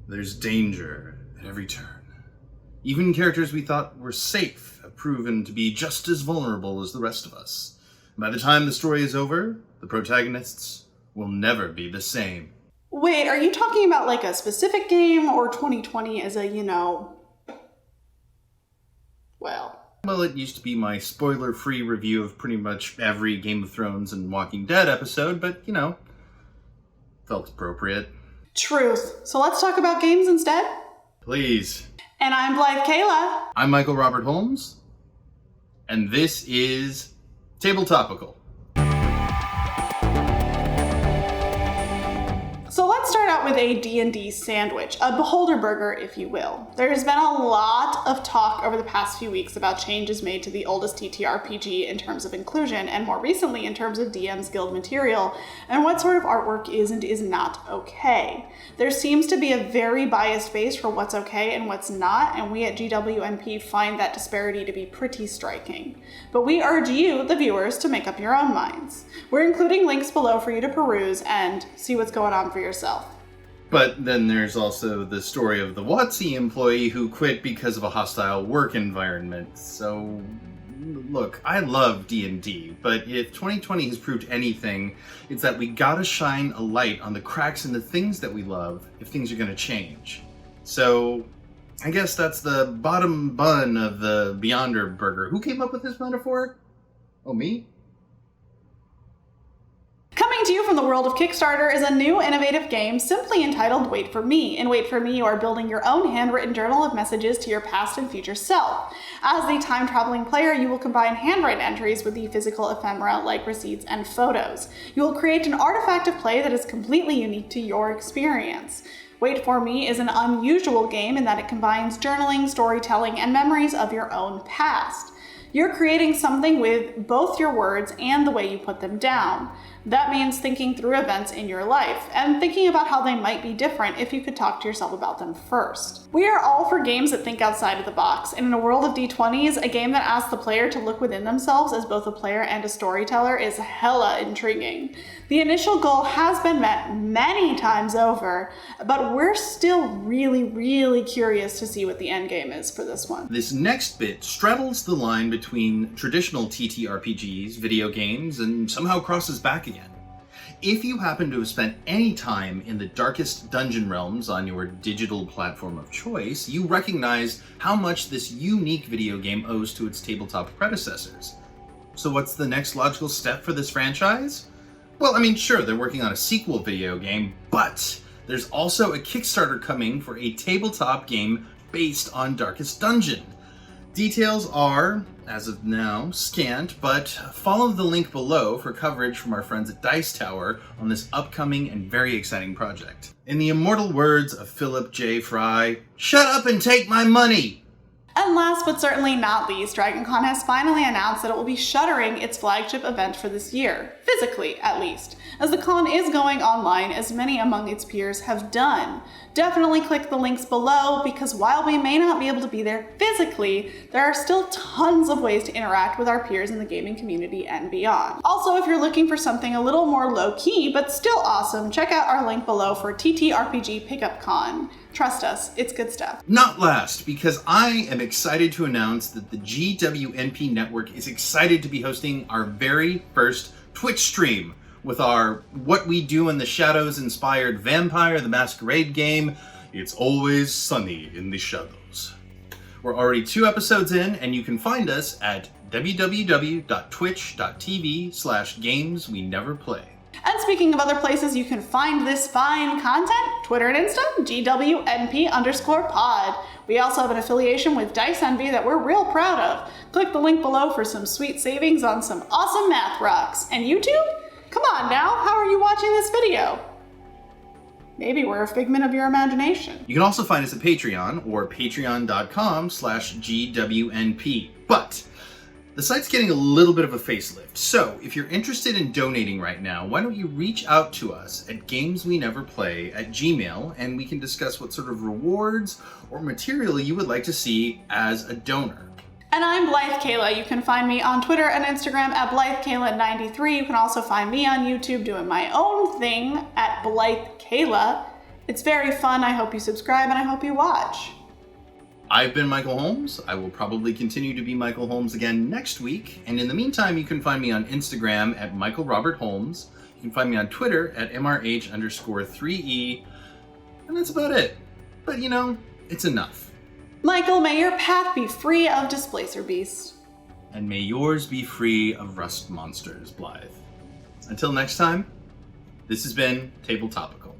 There's danger at every turn. Even characters we thought were safe have proven to be just as vulnerable as the rest of us. By the time the story is over, the protagonists will never be the same. Wait, are you talking about like a specific game or 2020 as a, Well, it used to be my spoiler-free review of pretty much every Game of Thrones and Walking Dead episode, but, felt appropriate. Truth. So let's talk about games instead? Please. And I'm Blythe Kala. I'm Michael Robert Holmes, and this is Table Topical. So let's start out with a D&D sandwich, a beholder burger, if you will. There's been a lot of talk over the past few weeks about changes made to the oldest TTRPG in terms of inclusion, and more recently in terms of DM's guild material, and what sort of artwork is and is not okay. There seems to be a very biased base for what's okay and what's not, and we at GWNP find that disparity to be pretty striking. But we urge you, the viewers, to make up your own minds. We're including links below for you to peruse and see what's going on for yourself. But then there's also the story of the WotC employee who quit because of a hostile work environment. So, look, I love D&D, but if 2020 has proved anything, it's that we gotta shine a light on the cracks in the things that we love if things are gonna change. So, I guess that's the bottom bun of the Beyonder burger. Who came up with this metaphor? Oh, me? Coming to you from the world of Kickstarter is a new innovative game simply entitled Wait for Me. In Wait for Me, you are building your own handwritten journal of messages to your past and future self. As the time-traveling player, you will combine handwritten entries with the physical ephemera like receipts and photos. You will create an artifact of play that is completely unique to your experience. Wait for Me is an unusual game in that it combines journaling, storytelling, and memories of your own past. You're creating something with both your words and the way you put them down. That means thinking through events in your life and thinking about how they might be different if you could talk to yourself about them first. We are all for games that think outside of the box, and in a world of D20s, a game that asks the player to look within themselves as both a player and a storyteller is hella intriguing. The initial goal has been met many times over, but we're still really curious to see what the end game is for this one. This next bit straddles the line between traditional TTRPGs, video games, and somehow crosses back again. If you happen to have spent any time in the darkest dungeon realms on your digital platform of choice, you recognize how much this unique video game owes to its tabletop predecessors. So what's the next logical step for this franchise? Well, sure, they're working on a sequel video game, but there's also a Kickstarter coming for a tabletop game based on Darkest Dungeon. Details are, as of now, scant, but follow the link below for coverage from our friends at Dice Tower on this upcoming and very exciting project. In the immortal words of Philip J. Fry, "Shut up and take my money!" And last but certainly not least, DragonCon has finally announced that it will be shuttering its flagship event for this year, physically at least, as the con is going online as many among its peers have done. Definitely click the links below because while we may not be able to be there physically, there are still tons of ways to interact with our peers in the gaming community and beyond. Also, if you're looking for something a little more low-key but still awesome, check out our link below for TTRPG Pickup Con. Trust us, it's good stuff. Not last, because I am excited to announce that the GWNP network is excited to be hosting our very first Twitch stream with our What We Do in the Shadows inspired Vampire the Masquerade game, It's Always Sunny in the Shadows. We're already 2 episodes in, and you can find us at www.twitch.tv/gamesweneverplay. And speaking of other places you can find this fine content, Twitter and Insta, GWNP_pod. We also have an affiliation with Dice Envy that we're real proud of. Click the link below for some sweet savings on some awesome math rocks. And YouTube? Come on now, how are you watching this video? Maybe we're a figment of your imagination. You can also find us at Patreon or patreon.com/GWNP. But the site's getting a little bit of a facelift, so if you're interested in donating right now, why don't you reach out to us at gamesweneverplay@gmail, and we can discuss what sort of rewards or material you would like to see as a donor. And I'm Blythe Kala. You can find me on Twitter and Instagram at BlytheKala93. You can also find me on YouTube doing my own thing at Blythe Kala. It's very fun. I hope you subscribe and I hope you watch. I've been Michael Holmes. I will probably continue to be Michael Holmes again next week. And in the meantime, you can find me on Instagram at Michael Robert Holmes. You can find me on Twitter at MRH_3E. And that's about it. But you know, it's enough. Michael, may your path be free of Displacer Beast. And may yours be free of rust monsters, Blythe. Until next time, this has been Table Topical.